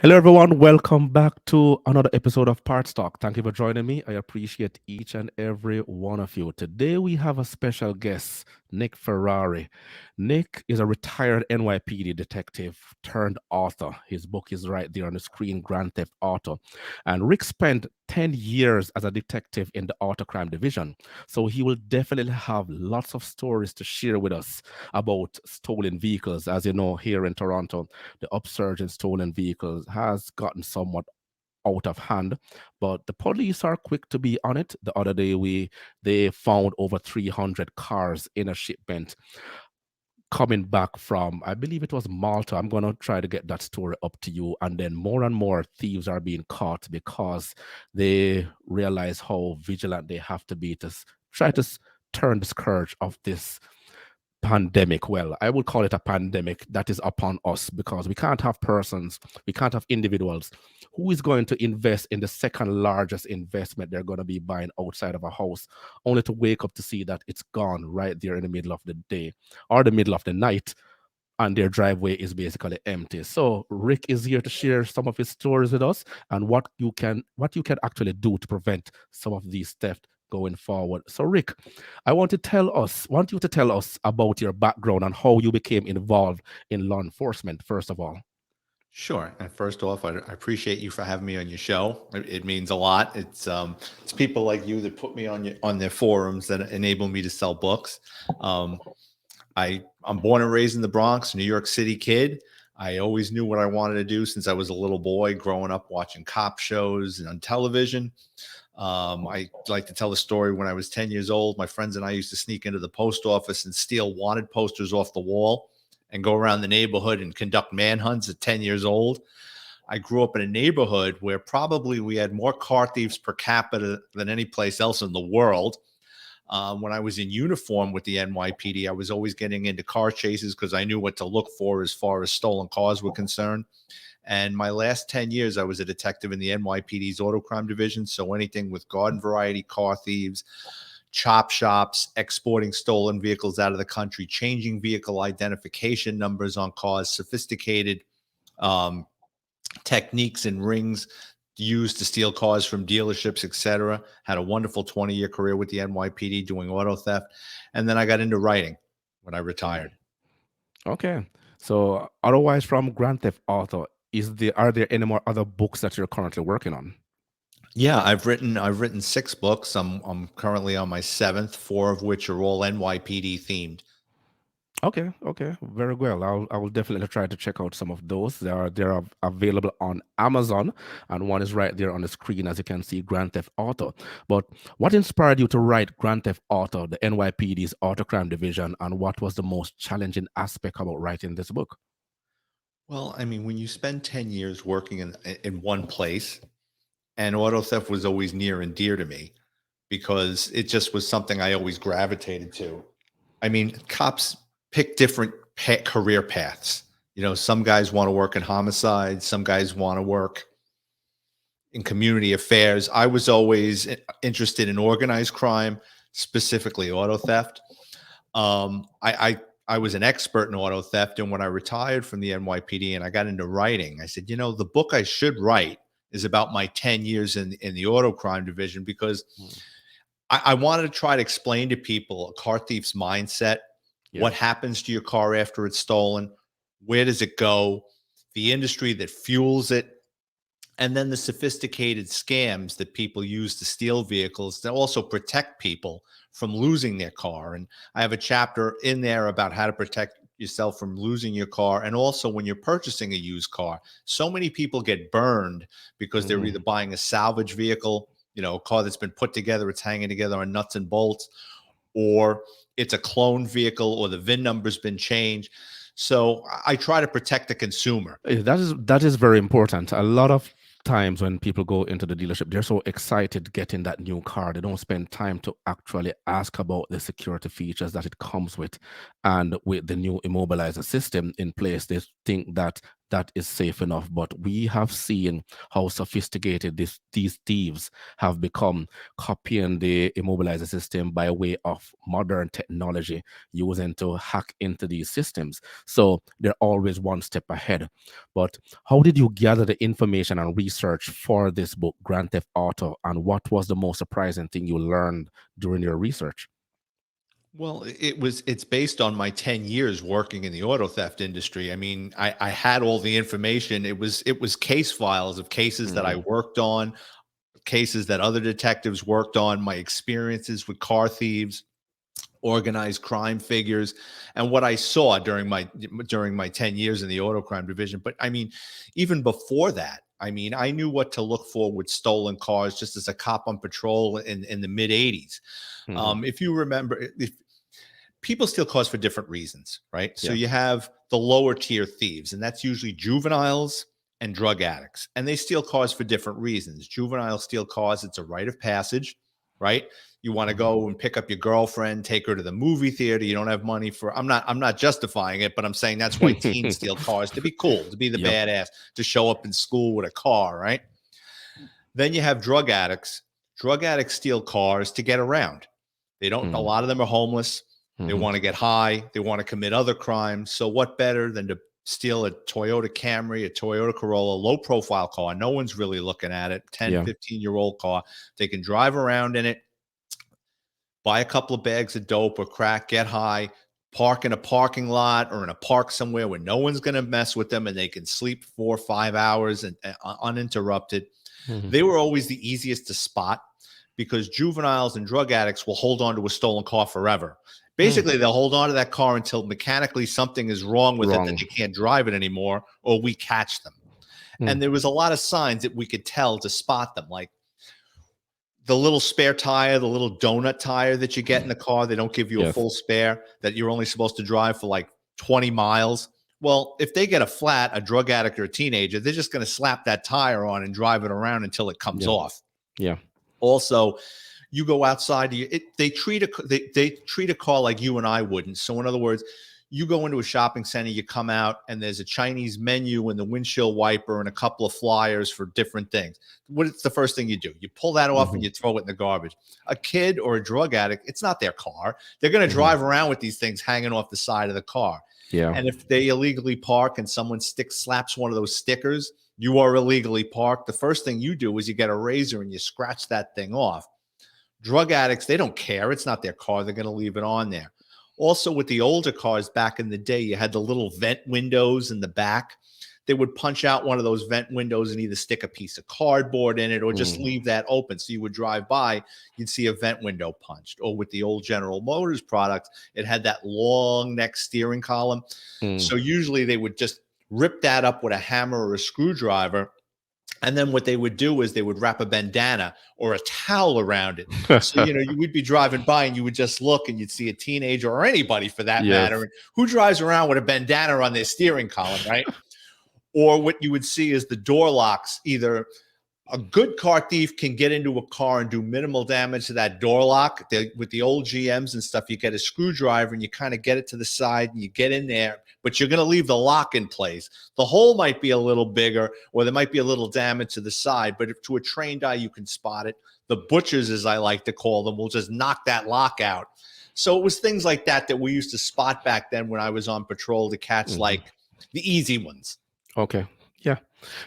Hello, everyone. Welcome back to another episode of Parts Talk. Thank you for joining me. I appreciate each and every one of you. Today, we have a special guest, Nick Ferrari. Nick is a retired NYPD detective turned author. His book is right there on the screen, Grand Theft Auto. And Rick spent 10 years as a detective in the auto crime division. So he will definitely have lots of stories to share with us about stolen vehicles. As you know, here in Toronto, the upsurge in stolen vehicles has gotten somewhat out of hand, but the police are quick to be on it. The other day, they found over 300 cars in a shipment coming back from, I believe it was Malta. I'm going to try to get that story up to you. And then more and more thieves are being caught because they realize how vigilant they have to be to try to turn the scourge of this pandemic. Well, I would call it a pandemic that is upon us because we can't have persons, we can't have individuals who is going to invest in the second largest investment they're going to be buying outside of a house, only to wake up to see that it's gone right there in the middle of the day or the middle of the night, and their driveway is basically empty. So Rick is here to share some of his stories with us and what you can actually do to prevent some of these theft going forward. So Rick, want you to tell us about your background and how you became involved in law enforcement, first of all. Sure. And first off, I appreciate you for having me on your show. It means a lot. It's people like you that put me on their forums that enable me to sell books. Um, I'm born and raised in the Bronx, New York City kid. I always knew what I wanted to do since I was a little boy, growing up watching cop shows and on television. I like to tell the story when I was 10 years old. My friends and I used to sneak into the post office and steal wanted posters off the wall and go around the neighborhood and conduct manhunts at 10 years old. I grew up in a neighborhood where probably we had more car thieves per capita than any place else in the world. When I was in uniform with the NYPD, I was always getting into car chases because I knew what to look for as far as stolen cars were concerned. And my last 10 years, I was a detective in the NYPD's auto crime division. So anything with garden variety car thieves, chop shops, exporting stolen vehicles out of the country, changing vehicle identification numbers on cars, sophisticated um, techniques and rings used to steal cars from dealerships, etc. Had a wonderful 20-year career with the NYPD doing auto theft. And then I got into writing when I retired. Okay. So otherwise from Grand Theft Auto, are there any more other books that you're currently working on? Yeah, I've written 6 books. I'm currently on my seventh, 4 of which are all NYPD themed. Okay, okay, very well. I will definitely try to check out some of those. They are available on Amazon, and one is right there on the screen, as you can see, Grand Theft Auto. But what inspired you to write Grand Theft Auto, the NYPD's auto crime division, and what was the most challenging aspect about writing this book? Well, I mean, when you spend 10 years working in one place, and auto theft was always near and dear to me because it just was something I always gravitated to. I mean, cops pick different career paths. You know, some guys want to work in homicide, some guys want to work in community affairs. I was always interested in organized crime, specifically auto theft. I was an expert in auto theft, and when I retired from the NYPD and I got into writing, I said, you know, the book I should write is about my 10 years in the auto crime division because Mm. I wanted to try to explain to people a car thief's mindset, Yeah. what happens to your car after it's stolen, where does it go, the industry that fuels it, and then the sophisticated scams that people use to steal vehicles that also protect people from losing their car. And I have a chapter in there about how to protect yourself from losing your car. And also when you're purchasing a used car, so many people get burned because they're either Hmm. buying a salvage vehicle, you know, a car that's been put together, it's hanging together on nuts and bolts, or it's a cloned vehicle, or the VIN number's been changed. So I try to protect the consumer. That is very important. A lot of times when people go into the dealership, they're so excited getting that new car. They don't spend time to actually ask about the security features that it comes with. And with the new immobilizer system in place, they think that that is safe enough. But we have seen how sophisticated these thieves have become, copying the immobilizer system by way of modern technology, using to hack into these systems. So they're always one step ahead. But how did you gather the information and research for this book, Grand Theft Auto, and what was the most surprising thing you learned during your research? Well, it's based on my 10 years working in the auto theft industry. I mean, I had all the information. It was case files of cases that I Hmm. worked on, cases that other detectives worked on, my experiences with car thieves, organized crime figures, and what I saw during my 10 years in the auto crime division. But I mean, even before that, I mean, I knew what to look for with stolen cars just as a cop on patrol in the mid 80s. Hmm. If you remember, if people steal cars for different reasons, right? So Yeah. you have the lower tier thieves, and that's usually juveniles and drug addicts. And they steal cars for different reasons. Juveniles steal cars, it's a rite of passage, right? You want to Hmm. go and pick up your girlfriend, take her to the movie theater. You don't have money for I'm not justifying it, but I'm saying that's why teens steal cars, to be cool, to be the Yep. badass, to show up in school with a car, right? Then you have drug addicts. Drug addicts steal cars to get around. They don't, a Hmm. lot of them are homeless. They Hmm. want to get high. They want to commit other crimes. So, what better than to steal a Toyota Camry, a Toyota Corolla, low profile car? No one's really looking at it. 10, Yeah. 15-year-old car. They can drive around in it, buy a couple of bags of dope or crack, get high, park in a parking lot or in a park somewhere where no one's going to mess with them, and they can sleep 4 or 5 hours and uninterrupted. Hmm. They were always the easiest to spot because juveniles and drug addicts will hold on to a stolen car forever. Mm. Basically, they'll hold on to that car until mechanically something is wrong with it that Wrong. they can't drive it anymore, or we catch them. Mm. And there was a lot of signs that we could tell to spot them, like the little spare tire, the little donut tire that you get in the car. They don't give you a Yes. full spare, that you're only supposed to drive for like 20 miles. Well, if they get a flat, a drug addict or a teenager, they're just going to slap that tire on and drive it around until it comes Yeah. off. Yeah. Also, you go outside, they treat a car like you and I wouldn't. So in other words, you go into a shopping center, you come out, and there's a Chinese menu and the windshield wiper and a couple of flyers for different things. What's the first thing you do? You pull that off and Hmm. you throw it in the garbage. A kid or a drug addict, it's not their car. They're going to Hmm. drive around with these things hanging off the side of the car. Yeah. And if they illegally park and someone slaps one of those stickers, you are illegally parked. The first thing you do is you get a razor and you scratch that thing off. Drug addicts, they don't care. It's not their car. They're going to leave it on there. Also, with the older cars back in the day, you had the little vent windows in the back. They would punch out one of those vent windows and either stick a piece of cardboard in it or just Mm. leave that open. So you would drive by, you'd see a vent window punched. Or with the old General Motors products, it had that long neck steering column. Mm. So usually they would just rip that up with a hammer or a screwdriver, and then what they would do is they would wrap a bandana or a towel around it. So, you would be driving by and you would just look and you'd see a teenager or anybody for that matter. Yes. And who drives around with a bandana on their steering column, right? Or what you would see is the door locks. Either a good car thief can get into a car and do minimal damage to that door lock. With the old GMs and stuff, you get a screwdriver and you kind of get it to the side and you get in there, but you're going to leave the lock in place. The hole might be a little bigger or there might be a little damage to the side, but if to a trained eye, you can spot it. The butchers, as I like to call them, will just knock that lock out. So it was things like that that we used to spot back then when I was on patrol to catch Hmm. like the easy ones. Okay. Yeah.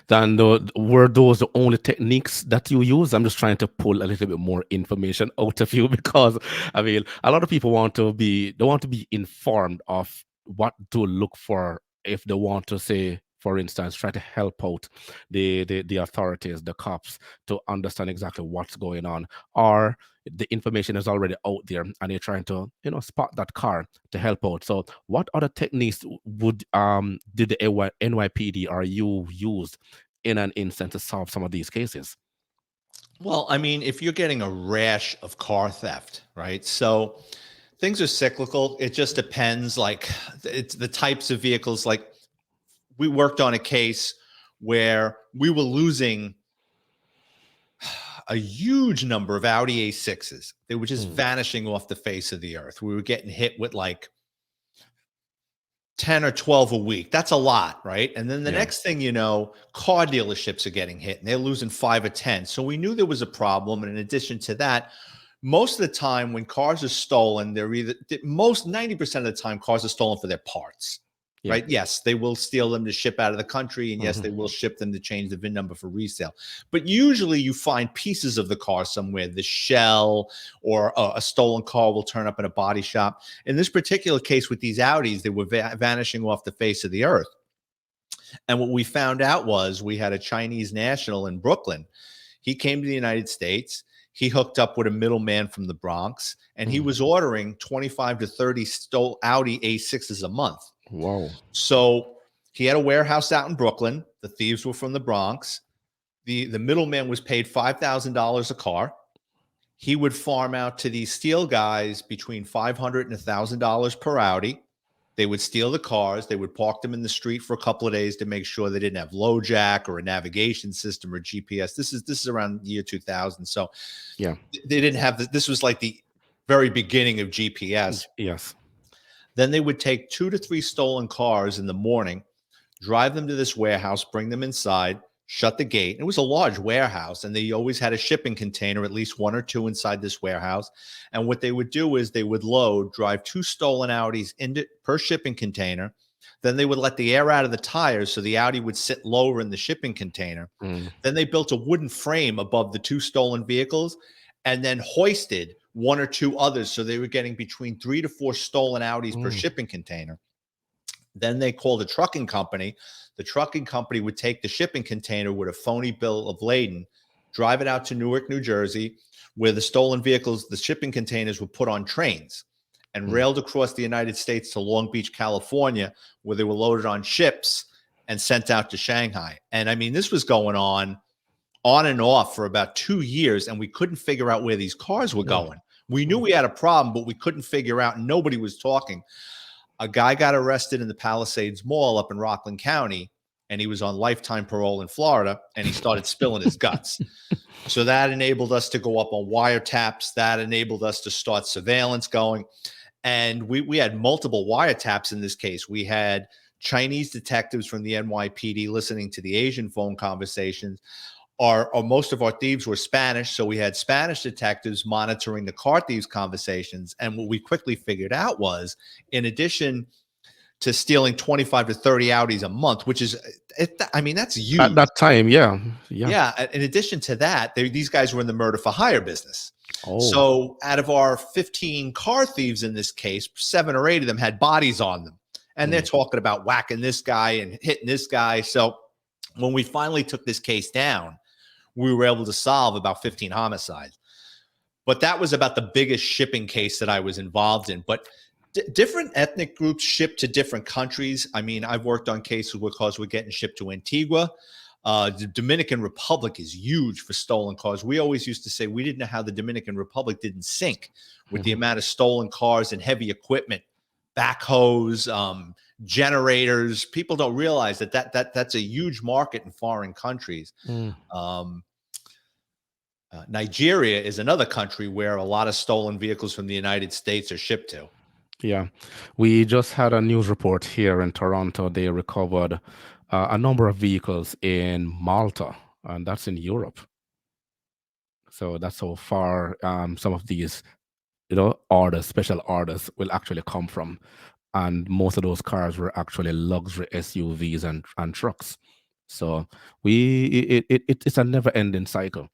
Then were those the only techniques that you use? I'm just trying to pull a little bit more information out of you because I mean a lot of people want to be informed of what to look for if they want to, say, for instance, try to help out the authorities, the cops, to understand exactly what's going on, or the information is already out there and you're trying to spot that car to help out. So what other techniques would did the NYPD or you used in an instant to solve some of these cases? Well, I mean, if you're getting a rash of car theft, right? So things are cyclical. It just depends. Like it's the types of vehicles. Like we worked on a case where we were losing a huge number of Audi A6s. They were just Mm. vanishing off the face of the earth. We were getting hit with like 10 or 12 a week. That's a lot, right? And then the Yeah. next thing you know, car dealerships are getting hit and they're losing 5 or 10. So we knew there was a problem. And in addition to that, most of the time when cars are stolen, they're either most 90% of the time cars are stolen for their parts. Yeah. Right. Yes, they will steal them to ship out of the country. And yes, Hmm. they will ship them to change the VIN number for resale. But usually you find pieces of the car somewhere, the shell or a stolen car will turn up in a body shop. In this particular case with these Audis, they were vanishing off the face of the earth. And what we found out was we had a Chinese national in Brooklyn. He came to the United States. He hooked up with a middleman from the Bronx, and he Mm. was ordering 25 to 30 Audi A6s a month. Wow. So he had a warehouse out in Brooklyn. The thieves were from the Bronx. The middleman was paid $5,000 a car. He would farm out to these steel guys between $500 and $1,000 per Audi. They would steal the cars. They would park them in the street for a couple of days to make sure they didn't have low jack or a navigation system or GPS. This is around the year 2000. So Yeah. they didn't have this was like the very beginning of GPS. Yes. Then they would take 2 to 3 stolen cars in the morning, drive them to this warehouse, bring them inside, shut the gate. It was a large warehouse, and they always had a shipping container, at least one or two inside this warehouse. And what they would do is they would load, drive 2 stolen Audis into per shipping container. Then they would let the air out of the tires so the Audi would sit lower in the shipping container. Mm. Then they built a wooden frame above the 2 stolen vehicles and then hoisted 1 or 2 others. So they were getting between 3 to 4 stolen Audis per Mm. shipping container. Then they called a trucking company. The trucking company would take the shipping container with a phony bill of lading, drive it out to Newark, New Jersey, where the stolen vehicles, the shipping containers were put on trains and Mm. railed across the United States to Long Beach, California, where they were loaded on ships and sent out to Shanghai. And I mean, this was going on and off for about 2 years, and we couldn't figure out where these cars were Yeah. going. We knew we had a problem, but we couldn't figure out, and nobody was talking. A guy got arrested in the Palisades Mall up in Rockland County, and he was on lifetime parole in Florida, and he started spilling his guts. So that enabled us to go up on wiretaps. That enabled us to start surveillance going. And we had multiple wiretaps in this case. We had Chinese detectives from the NYPD listening to the Asian phone conversations. Or most of our thieves were Spanish, so we had Spanish detectives monitoring the car thieves' conversations. And what we quickly figured out was, in addition to stealing 25 to 30 Audis a month, which is, I mean, that's At huge. that time, yeah. Yeah. Yeah. In addition to that, these guys were in the murder for hire business. Oh. So out of our 15 car thieves in this case, 7 or 8 of them had bodies on them. And they're talking about whacking this guy and hitting this guy. So when we finally took this case down, we were able to solve about 15 homicides. But that was about the biggest shipping case that I was involved in. But different ethnic groups ship to different countries. I mean, I've worked on cases where cars were getting shipped to Antigua. The Dominican Republic is huge for stolen cars. We always used to say we didn't know how the Dominican Republic didn't sink with the amount of stolen cars and heavy equipment, backhoes, generators. People don't realize that's a huge market in foreign countries. Mm. Nigeria is another country where a lot of stolen vehicles from the United States are shipped to. Yeah. We just had a news report here in Toronto. They recovered a number of vehicles in Malta, and that's in Europe. So that's how far some of these, orders, special orders, will actually come from. And most of those cars were actually luxury SUVs and trucks. So it's a never-ending cycle,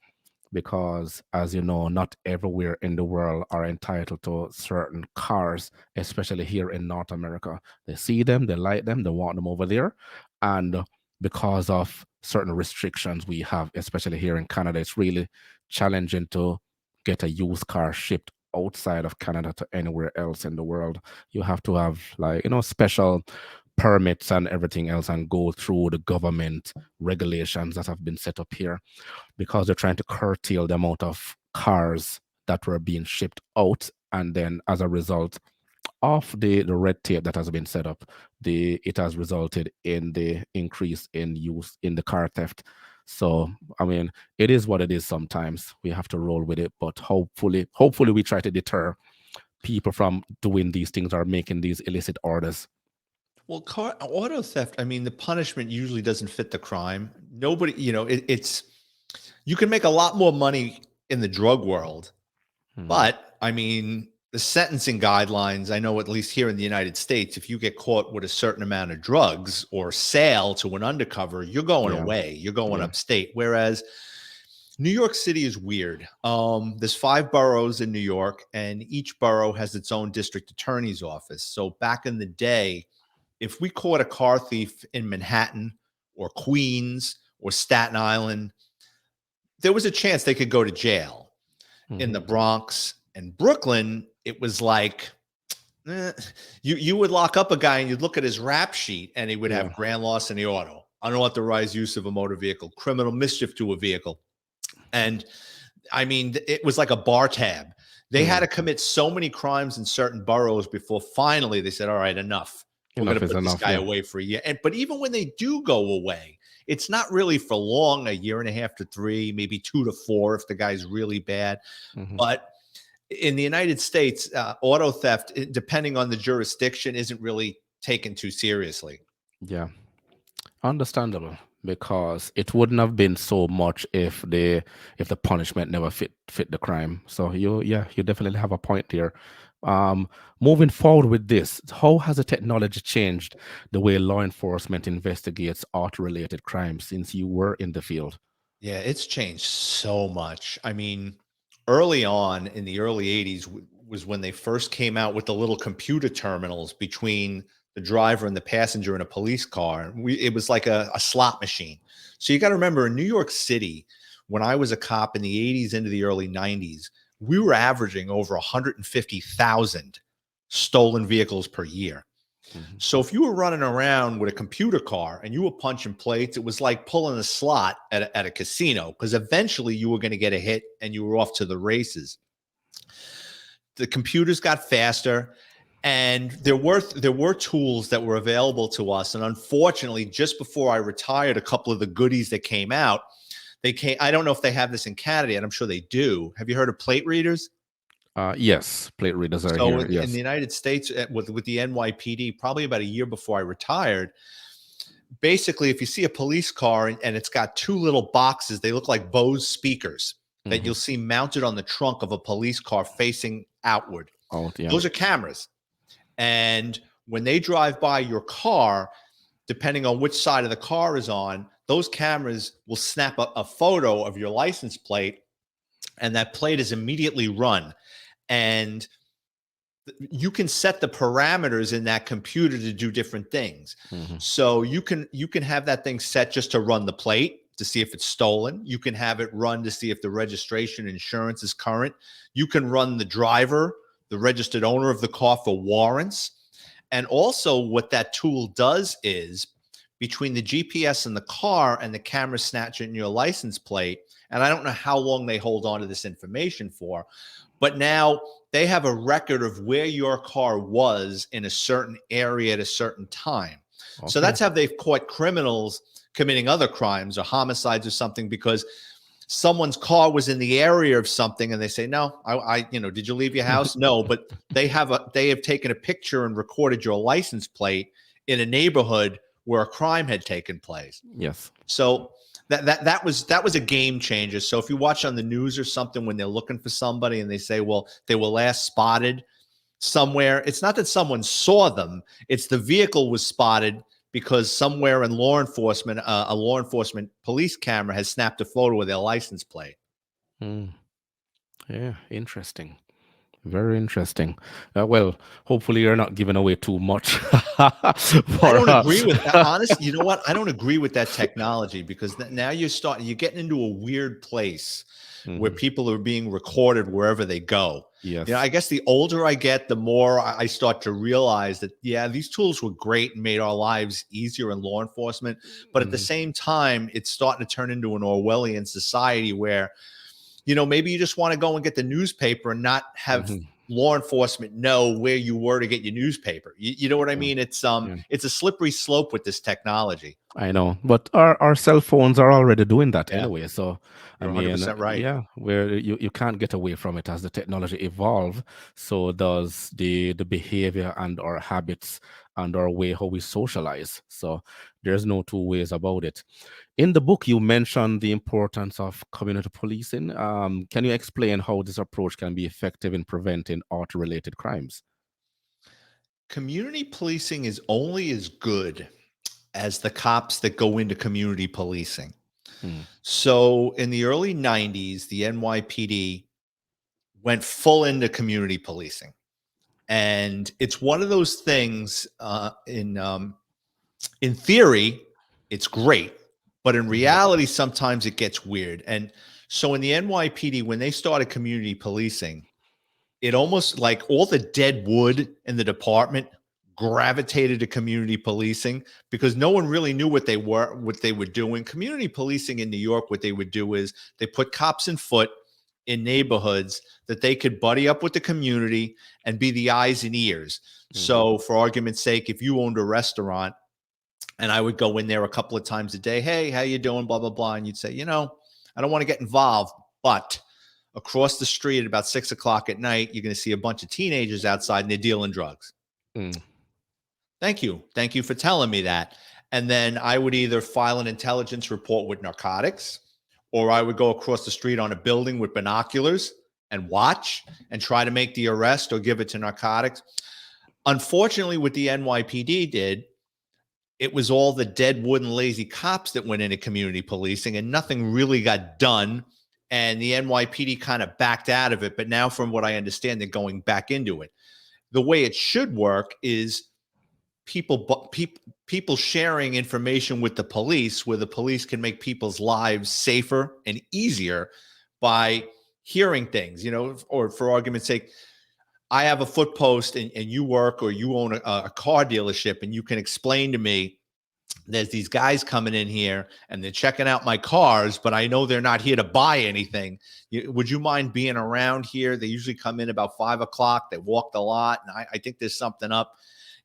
because, as you know, not everywhere in the world are entitled to certain cars, especially here in North America. They see them, they like them, they want them over there. And because of certain restrictions we have, especially here in Canada, it's really challenging to get a used car shipped outside of Canada to anywhere else in the world. You have to have, like, special permits and everything else, and go through the government regulations that have been set up here, because they're trying to curtail the amount of cars that were being shipped out. And then, as a result of the red tape that has been set up, it has resulted in the increase in use in the car theft. So, I mean, it is what it is. Sometimes we have to roll with it, but hopefully we try to deter people from doing these things or making these illicit orders. Well, car auto theft, I mean, the punishment usually doesn't fit the crime. Nobody, it's you can make a lot more money in the drug world, Mhm. but I mean, the sentencing guidelines, I know at least here in the United States, if you get caught with a certain amount of drugs or sale to an undercover, you're going Yeah, away. You're going yeah, upstate. Whereas New York City is weird. There's 5 boroughs in New York, and each borough has its own district attorney's office. So back in the day, if we caught a car thief in Manhattan or Queens or Staten Island, there was a chance they could go to jail. In mhm, the Bronx and Brooklyn, it was like eh, you would lock up a guy and you'd look at his rap sheet and he would yeah, have grand loss in the auto, unauthorized use of a motor vehicle, criminal mischief to a vehicle. And I mean, it was like a bar tab. They had yeah. to commit so many crimes in certain boroughs before finally they said, all right, enough. We're going Enough to is put this enough. guy Yeah. away for a year. But even when they do go away, it's not really for long, a year and a half to 3, maybe 2 to 4 if the guy's really bad. Mhm. But in the United States, auto theft, depending on the jurisdiction, isn't really taken too seriously. Yeah. Understandable, because it wouldn't have been so much if the punishment never fit the crime. So you definitely have a point here. Um, Moving forward with this, how has the technology changed the way law enforcement investigates art-related crimes since you were in the field? Yeah, it's changed so much. I mean, early on in the early 80s was when they first came out with the little computer terminals between the driver and the passenger in a police car. It was like a slot machine. So you got to remember in New York City, when I was a cop in the 80s into the early 90s, we were averaging over 150,000 stolen vehicles per year. Mhm. So if you were running around with a computer car and you were punching plates, it was like pulling a slot at a casino, because eventually you were going to get a hit and you were off to the races. The computers got faster, and there were tools that were available to us. And unfortunately, just before I retired, a couple of the goodies that came out, they came. I don't know if they have this in Canada, and I'm sure they do. Have you heard of plate readers? Yes, plate readers are So here. in the Yes. United States, with the NYPD, probably about a year before I retired, basically, if you see a police car and it's got 2 little boxes, they look like Bose speakers that Hmm. you'll see mounted on the trunk of a police car facing outward. Out. Yeah. Those are cameras. And when they drive by your car, depending on which side of the car is on, those cameras will snap a photo of your license plate, and that plate is immediately run. And you can set the parameters in that computer to do different things. Hmm. So you can have that thing set just to run the plate to see if it's stolen. You can have it run to see if the registration insurance is current. You can run the driver, the registered owner of the car, for warrants. And also what that tool does is, between the GPS in the car and the camera snatching your license plate, and I don't know how long they hold on to this information for, but now they have a record of where your car was in a certain area at a certain time. So Okay. that's how they've caught criminals committing other crimes or homicides or something, because someone's car was in the area of something and they say, no, did you leave your house? No, but they have taken a picture and recorded your license plate in a neighborhood where a crime had taken place. Yes. So that was a game changer. So if you watch on the news or something when they're looking for somebody and they say, well, they were last spotted somewhere, it's not that someone saw them; it's the vehicle was spotted because somewhere in law enforcement, a law enforcement police camera has snapped a photo of their license plate. Mm. Yeah. Interesting. Very interesting. Well, hopefully you're not giving away too much I for don't agree us. with that. Honestly, you know what? I don't agree with that technology, because now you're getting into a weird place where Hmm. people are being recorded wherever they go. Yes. I guess the older I get, the more I start to realize that, yeah, these tools were great and made our lives easier in law enforcement. But at the Hmm. same time, it's starting to turn into an Orwellian society where, maybe you just want to go and get the newspaper and not have Hmm. law enforcement know where you were to get your newspaper. You know what I Yeah. mean? Yeah. It's a slippery slope with this technology. I know, but our cell phones are already doing that Yeah, anyway. So, I you're mean, 100% right. yeah, where you can't get away from it as the technology evolve. So does the behavior and our habits and our way how we socialize. So there's no two ways about it. In the book, you mentioned the importance of community policing. Can you explain how this approach can be effective in preventing auto-related crimes? Community policing is only as good as the cops that go into community policing. Hmm. So in the early 90s, the NYPD went full into community policing. And it's one of those things in theory, it's great, but in Mhm. reality, sometimes it gets weird. And so in the NYPD, when they started community policing, it almost like all the dead wood in the department gravitated to community policing because no one really knew what they were doing. Community policing in New York, what they would do is they put cops in foot in neighborhoods that they could buddy up with the community and be the eyes and ears. Mhm. So for argument's sake, if you owned a restaurant and I would go in there a couple of times a day, hey, how you doing, blah blah blah, and you'd say, I don't want to get involved, but across the street at about 6 o'clock at night, you're going to see a bunch of teenagers outside and they're dealing drugs. Mm. Thank you. Thank you for telling me that. And then I would either file an intelligence report with narcotics, or I would go across the street on a building with binoculars and watch and try to make the arrest or give it to narcotics. Unfortunately, what the NYPD did, it was all the dead wood and lazy cops that went into community policing and nothing really got done. And the NYPD kind of backed out of it. But now, from what I understand, they're going back into it. The way it should work is people sharing information with the police, where the police can make people's lives safer and easier by hearing things, or for argument's sake, I have a foot post and you work or you own a car dealership and you can explain to me there's these guys coming in here and they're checking out my cars, but I know they're not here to buy anything. Would you mind being around here? They usually come in about 5 o'clock. They walk the lot, and I think there's something up,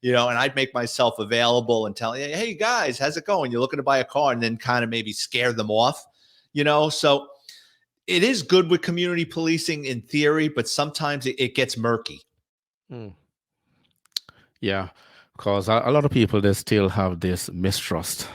and I'd make myself available and tell you, hey guys, how's it going? You're looking to buy a car, and then kind of maybe scare them off, So it is good with community policing in theory, but sometimes it gets murky. Mm. Yeah, because a lot of people they still have this mistrust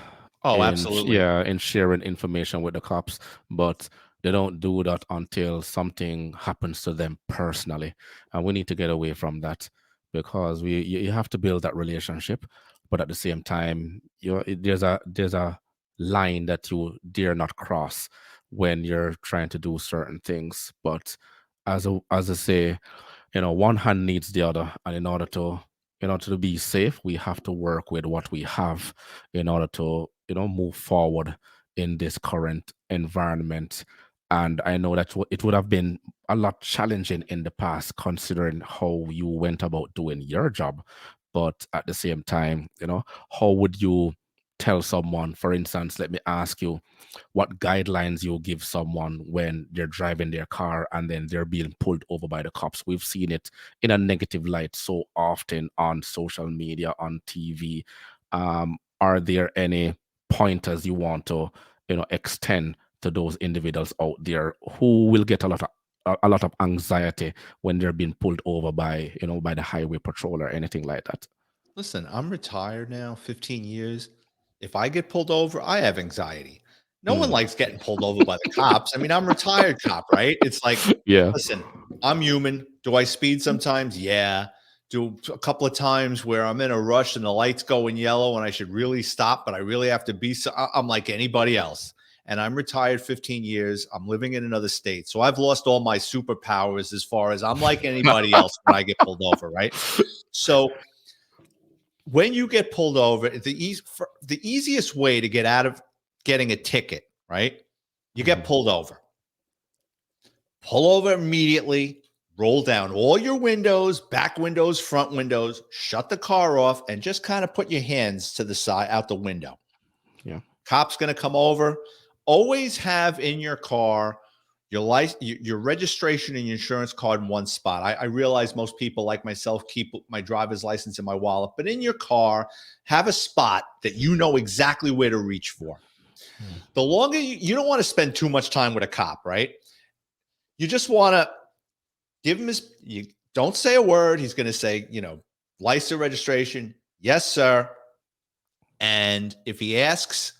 Oh, in absolutely. yeah in sharing information with the cops, but they don't do that until something happens to them personally, and we need to get away from that because you have to build that relationship, but at the same time, there's a line that you dare not cross when you're trying to do certain things. But as I say, one hand needs the other, and in order to be safe, we have to work with what we have in order to move forward in this current environment. And I know that it would have been a lot challenging in the past, considering how you went about doing your job. But at the same time, how would you tell someone, for instance, let me ask you, what guidelines you give someone when they're driving their car and then they're being pulled over by the cops? We've seen it in a negative light so often on social media, on TV. Are there any pointers you want to, extend to those individuals out there who will get a lot of anxiety when they're being pulled over by the highway patrol or anything like that? Listen, I'm retired now, 15 years. If I get pulled over, I have anxiety. No one Mm. likes getting pulled over by the cops. I mean, I'm a retired cop, right? It's like, Yeah. listen, I'm human. Do I speed sometimes? Yeah. Do a couple of times where I'm in a rush and the lights going yellow and I should really stop, but I really have to be. So I'm like anybody else. And I'm retired 15 years. I'm living in another state. So I've lost all my superpowers as far as I'm like anybody else when I get pulled over, right? So when you get pulled over, the easiest way to get out of getting a ticket, right? You get Mhm. pulled over. Pull over immediately, roll down all your windows, back windows, front windows, shut the car off, and just kind of put your hands to the side out the window. Yeah. Cop's going to come over. Always have in your car your registration and your insurance card in one spot. I realize most people like myself keep my driver's license in my wallet, but in your car, have a spot that you know exactly where to reach for. The longer you don't want to spend too much time with a cop, right? You just want to give him you don't say a word. He's going to say, license registration. Yes, sir. And if he asks,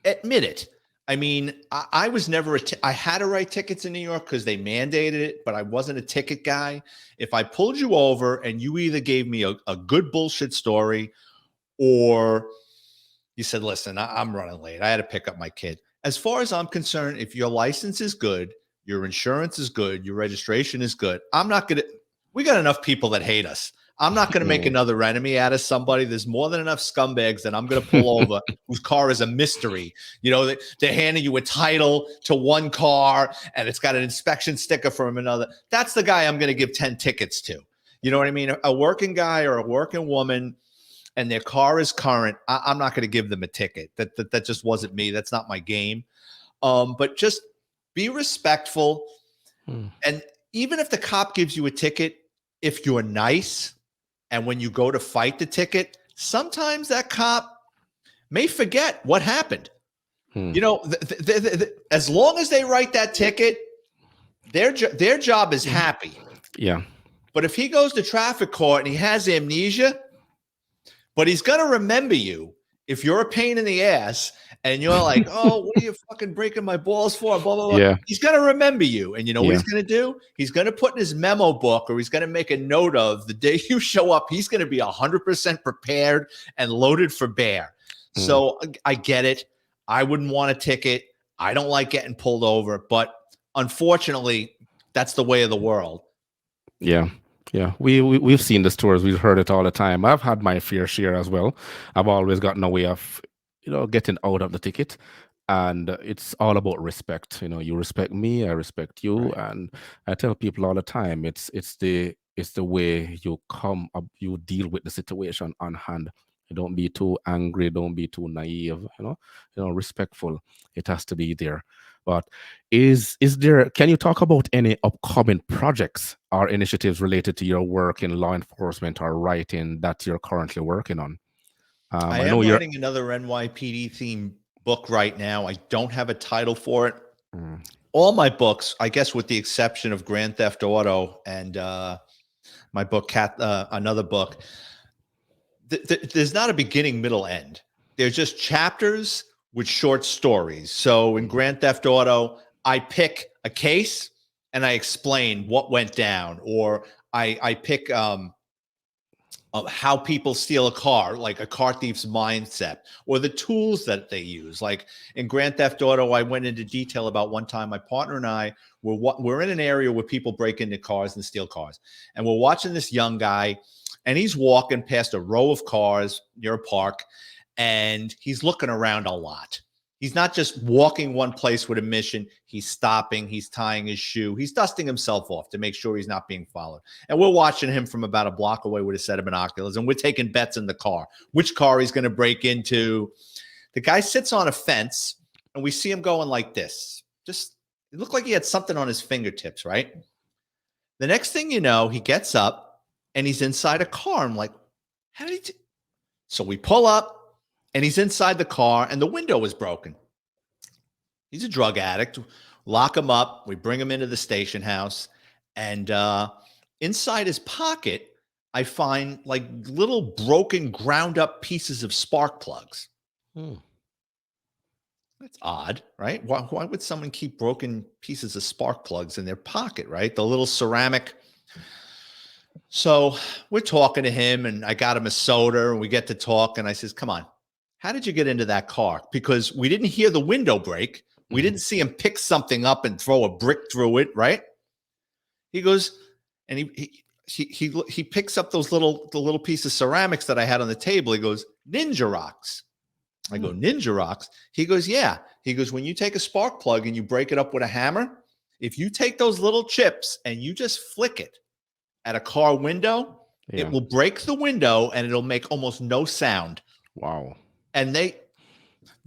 admit it. I mean, I was never I had to write tickets in New York because they mandated it, but I wasn't a ticket guy. If I pulled you over and you either gave me a good bullshit story or you said, listen, I'm running late, I had to pick up my kid. As far as I'm concerned, if your license is good, your insurance is good, your registration is good, we got enough people that hate us. I'm not going to make another enemy out of somebody. There's more than enough scumbags that I'm going to pull over whose car is a mystery. They're handing you a title to one car and it's got an inspection sticker from another. That's the guy I'm going to give 10 tickets to. You know what I mean? A working guy or a working woman and their car is current, I'm not going to give them a ticket. That just wasn't me. That's not my game. But just be respectful. And even if the cop gives you a ticket, if you're nice, and when you go to fight the ticket, sometimes that cop may forget what happened. As long as they write that ticket, their job is happy. Yeah. But if he goes to traffic court and he has amnesia, but he's going to remember you if you're a pain in the ass and you're like, oh, what are you fucking breaking my balls for? Blah, blah, blah. Yeah. He's going to remember you. And you know what he's going to do? He's going to put in his memo book, or he's going to make a note of the day you show up. He's going to be 100% prepared and loaded for bear. So I get it. I wouldn't want a ticket. I don't like getting pulled over. But unfortunately, that's the way of the world. Yeah. Yeah, we've seen the stories. We've heard it all the time. I've had my fair share as well. I've always gotten a way of, getting out of the ticket, and it's all about respect. You respect me, I respect you, Right. and I tell people all the time, it's the way you come up, you deal with the situation on hand. Don't be too angry. Don't be too naive. Respectful. It has to be there. But is there? Can you talk about any upcoming projects or initiatives related to your work in law enforcement or writing that you're currently working on? I I know am you're. writing another NYPD themed book right now. I don't have a title for it. All my books, I guess, with the exception of Grand Theft Auto and my book, another book, there's not a beginning, middle, end. They're just chapters with short stories. So in Grand Theft Auto, I pick a case and I explain what went down, or I pick of how people steal a car, like a car thief's mindset, or the tools that they use. Like in Grand Theft Auto, I went into detail about one time my partner and I we're in an area where people break into cars and steal cars. And we're watching this young guy, and he's walking past a row of cars near a park, and he's looking around a lot. He's not just walking one place with a mission. He's stopping. He's tying his shoe. He's dusting himself off to make sure he's not being followed. And we're watching him from about a block away with a set of binoculars, and we're taking bets in the car, which car he's going to break into. The guy sits on a fence, and we see him going like this. Just, it looked like he had something on his fingertips, right? The next thing you know, he gets up, and he's inside a car. I'm like, how did he So we pull up, and he's inside the car, and the window is broken. He's a drug addict. Lock him up. We bring him into the station house, and inside his pocket, I find like little broken, ground up pieces of spark plugs. That's odd, right? Why would someone keep broken pieces of spark plugs in their pocket, right? The little ceramic. So we're talking to him, and I got him a soda, and we get to talk, and I says, come on, how did you get into that car? Because we didn't hear the window break. We didn't see him pick something up and throw a brick through it, right? He goes, and he picks up the little piece of ceramics that I had on the table. He goes, Ninja rocks. I go, Ninja rocks? He goes, yeah. He goes, when you take a spark plug and you break it up with a hammer, if you take those little chips and you just flick it at a car window, it will break the window and it'll make almost no sound. Wow. And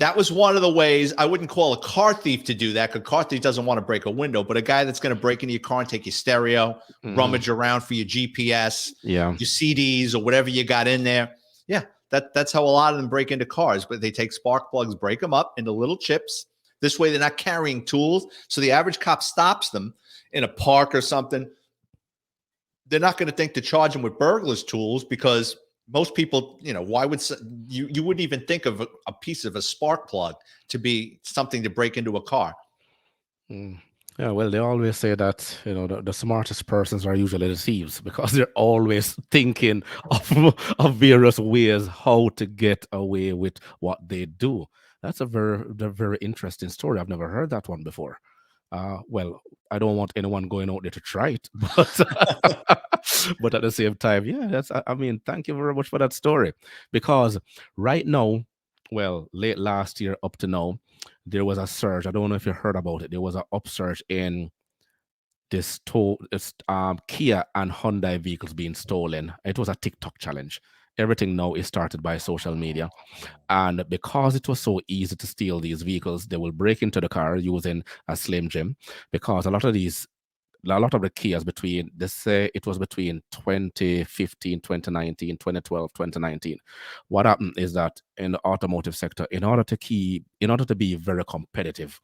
that was one of the ways. I wouldn't call a car thief to do that because car thief doesn't want to break a window, but a guy that's going to break into your car and take your stereo, rummage around for your GPS, Yeah. your CDs or whatever you got in there. Yeah, that's how a lot of them break into cars, but they take spark plugs, break them up into little chips. This way they're not carrying tools. So the average cop stops them in a park or something. They're not going to think to charge them with burglar's tools because most people, why would you wouldn't even think of a piece of a spark plug to be something to break into a car. Mm. Yeah, well, they always say that the smartest persons are usually the thieves because they're always thinking of various ways how to get away with what they do. That's a very interesting story. I've never heard that one before. Well, I don't want anyone going out there to try it, but but at the same time, yeah, I mean, thank you very much for that story because right now, well, late last year up to now, there was a surge. I don't know if you heard about it. There was an upsurge in Kia and Hyundai vehicles being stolen. It was a TikTok challenge. Everything now is started by social media. And because it was so easy to steal these vehicles, they will break into the car using a Slim Jim. Because a lot of the Kias they say it was between 2015, 2019, 2012, 2019. What happened is that in the automotive sector, in order to be very competitive,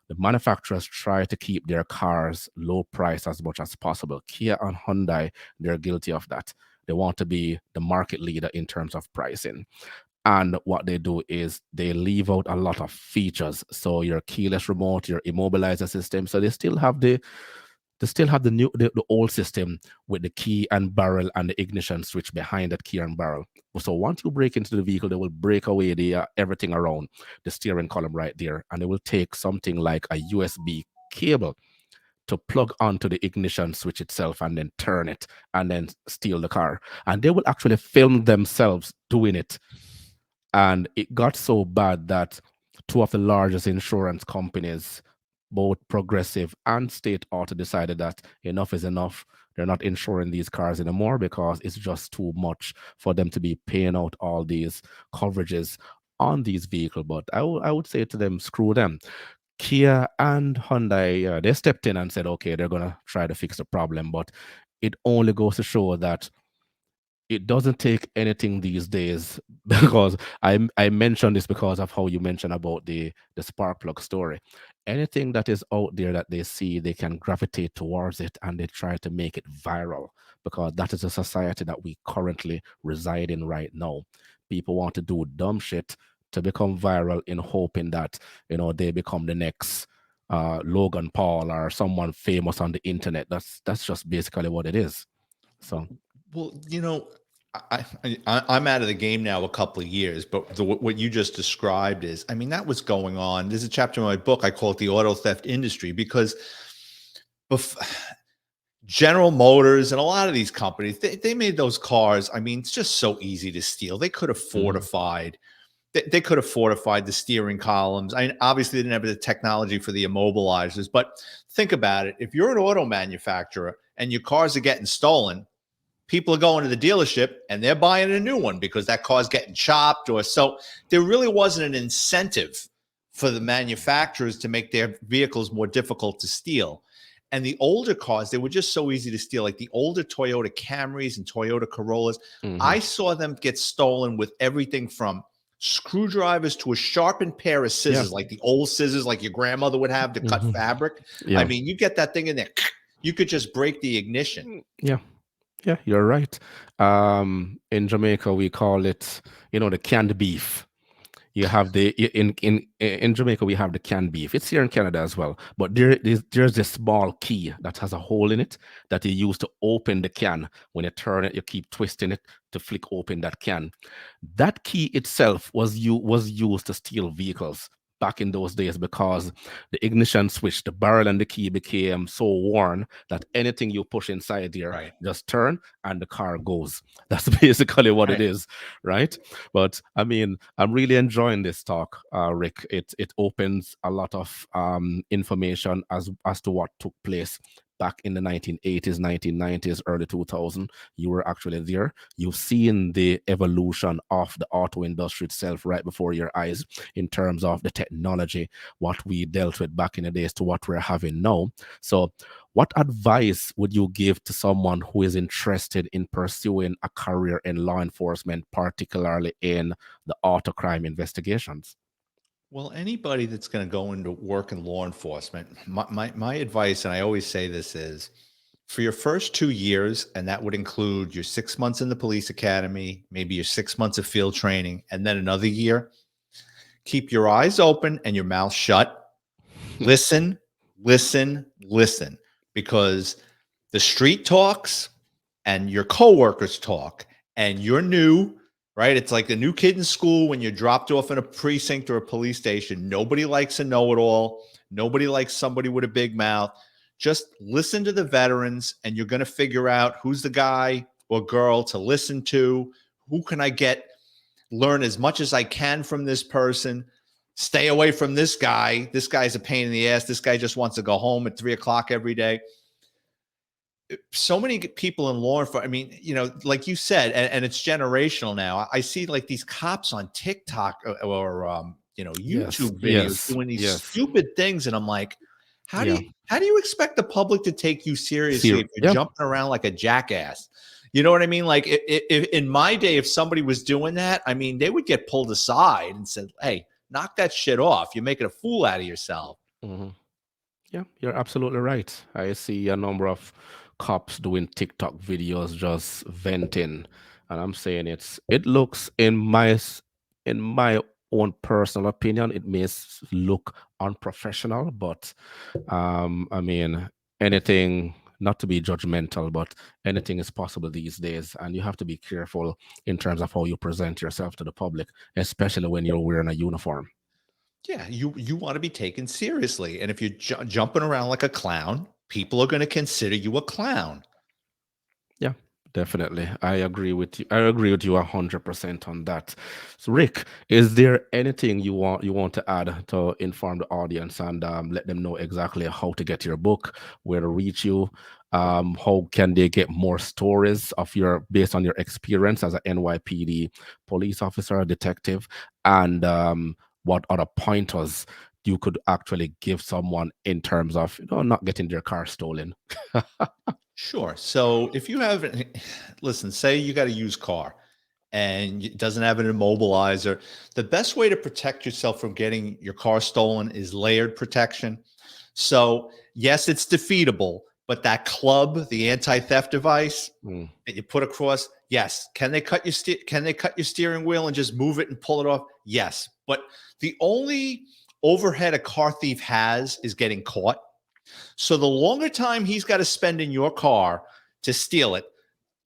the manufacturers try to keep their cars low price as much as possible. Kia and Hyundai, they're guilty of that. They want to be the market leader in terms of pricing. And what they do is they leave out a lot of features. So your keyless remote, your immobilizer system. So they still have the old system with the key and barrel and the ignition switch behind that key and barrel. So once you break into the vehicle, they will break away the everything around the steering column right there, and they will take something like a USB cable to plug onto the ignition switch itself and then turn it and then steal the car. And they will actually film themselves doing it. And it got so bad that two of the largest insurance companies, both Progressive and State Auto, decided that enough is enough. They're not insuring these cars anymore because it's just too much for them to be paying out all these coverages on these vehicles. But I would say to them, screw them. Kia and Hyundai, they stepped in and said, okay, they're going to try to fix the problem. But it only goes to show that it doesn't take anything these days because I mentioned this because of how you mentioned about the spark plug story. Anything that is out there that they see, they can gravitate towards it and they try to make it viral because that is a society that we currently reside in right now. People want to do dumb shit to become viral in hoping that they become the next Logan Paul or someone famous on the internet. That's just basically what it is. So. Well, I'm out of the game now a couple of years, but what you just described is, I mean, that was going on. There's a chapter in my book, I call it the auto theft industry, because General Motors and a lot of these companies, they made those cars. I mean, it's just so easy to steal. They could have fortified. They could have fortified the steering columns. I mean, obviously, they didn't have the technology for the immobilizers, but think about it. If you're an auto manufacturer and your cars are getting stolen, people are going to the dealership and they're buying a new one because that car's getting chopped or so. There really wasn't an incentive for the manufacturers to make their vehicles more difficult to steal. And the older cars, they were just so easy to steal, like the older Toyota Camrys and Toyota Corollas. I saw them get stolen with everything from screwdrivers to a sharpened pair of scissors, like the old scissors like your grandmother would have to cut fabric. I mean, you get that thing in there, you could just break the ignition. Yeah. Yeah, you're right. In Jamaica, we call it, the canned beef. You have in Jamaica, we have the canned beef. It's here in Canada as well. But there's this small key that has a hole in it that you use to open the can. When you turn it, you keep twisting it to flick open that can. That key itself was used to steal vehicles back in those days because the ignition switch, the barrel and the key became so worn that anything you push inside there just turn and the car goes. That's basically what it is, right? But I mean, I'm really enjoying this talk, Rick. It opens a lot of information as to what took place back in the 1980s, 1990s, early 2000. You were actually there. You've seen the evolution of the auto industry itself right before your eyes in terms of the technology, what we dealt with back in the days to what we're having now. So, what advice would you give to someone who is interested in pursuing a career in law enforcement, particularly in the auto crime investigations? Well, anybody that's going to go into work in law enforcement, my advice, and I always say this is for your first 2 years, and that would include your 6 months in the police academy, maybe your 6 months of field training, and then another year, keep your eyes open and your mouth shut. Listen, listen, listen, because the street talks and your coworkers talk and you're new, right? It's like the new kid in school when you're dropped off in a precinct or a police station. Nobody likes a know-it-all. Nobody likes somebody with a big mouth. Just listen to the veterans and you're going to figure out who's the guy or girl to listen to. Who can I get? Learn as much as I can from this person. Stay away from this guy. This guy's a pain in the ass. This guy just wants to go home at 3 o'clock every day. So many people in law enforcement, I mean, like you said, and it's generational now. I see like these cops on TikTok or Yes, YouTube videos yes, doing these yes. stupid things. And I'm like, how do Yeah. you, how do you expect the public to take you seriously if you're Yeah. jumping around like a jackass? You know what I mean? Like if in my day, if somebody was doing that, I mean, they would get pulled aside and said, hey, knock that shit off. You're making a fool out of yourself. Mhm. Yeah, you're absolutely right. I see a number of cops doing TikTok videos just venting, and I'm saying it looks in my own personal opinion, it may look unprofessional, but I mean anything. Not to be judgmental, but anything is possible these days, and you have to be careful in terms of how you present yourself to the public, especially when you're wearing a uniform. Yeah, you want to be taken seriously, and if you're jumping around like a clown, people are going to consider you a clown. Yeah, definitely. I agree with you. I agree with you 100% on that. So, Rick, is there anything you want to add to inform the audience and let them know exactly how to get your book, where to reach you, how can they get more stories of your based on your experience as an NYPD police officer, detective, and what other pointers you could actually give someone in terms of not getting their car stolen? Sure. So if you have, listen, say you got a used car and it doesn't have an immobilizer, the best way to protect yourself from getting your car stolen is layered protection. So yes, it's defeatable, but that club, the anti-theft device Mm, that you put across, yes. Can they cut can they cut your steering wheel and just move it and pull it off? Yes. But the only overhead a car thief has is getting caught. So the longer time he's got to spend in your car to steal it,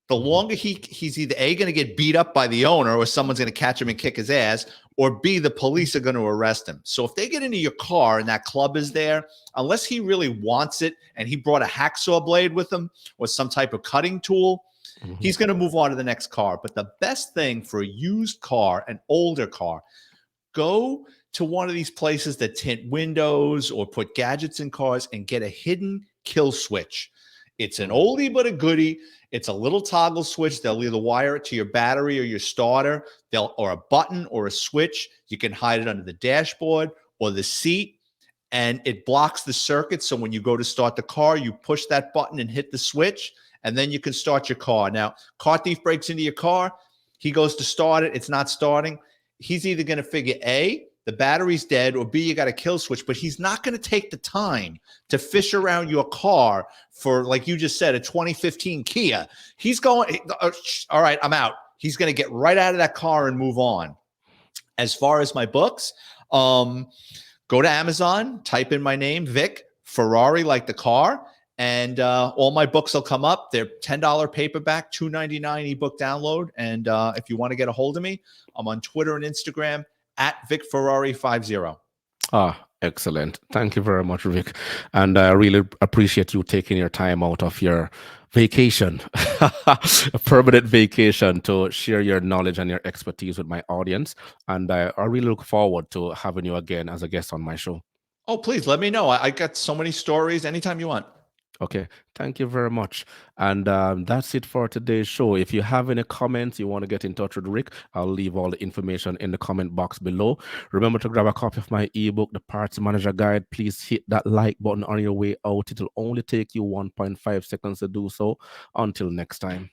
the mhm, longer he's either A, going to get beat up by the owner or someone's going to catch him and kick his ass, or B, the police are going to arrest him. So if they get into your car and that club is there, unless he really wants it and he brought a hacksaw blade with him or some type of cutting tool, mhm, he's going to move on to the next car. But the best thing for a used car, an older car, go to one of these places that tint windows or put gadgets in cars and get a hidden kill switch. It's an mm, oldie but a goodie. It's a little toggle switch. They'll either wire it to your battery or your starter. Or a button or a switch. You can hide it under the dashboard or the seat, and it blocks the circuit. So when you go to start the car, you push that button and hit the switch, and then you can start your car. Now, car thief breaks into your car. He goes to start it. It's not starting. He's either going to figure A, the battery's dead, or B, you got a kill switch, but he's not going to take the time to fish around your car for, like you just said, a 2015 Kia. He's going, all right, I'm out. He's going to get right out of that car and move on. As far as my books, go to Amazon, type in my name, Vic Ferrari, like the car, and all my books will come up. They're $10 paperback, $2.99 ebook download. And if you want to get a hold of me, I'm on Twitter and Instagram at Vic Ferrari 50. Ah, excellent. Thank you very much, Rick. And I really appreciate you taking your time out of your vacation, a permanent vacation, to share your knowledge and your expertise with my audience. And I really look forward to having you again as a guest on my show. Oh, please let me know. I got so many stories anytime you want. Okay, thank you very much. And that's it for today's show. If you have any comments, you want to get in touch with Rick, I'll leave all the information in the comment box below. Remember to grab a copy of my ebook, The Parts Manager Guide. Please hit that like button on your way out. It'll only take you 1.5 seconds to do so. Until next time.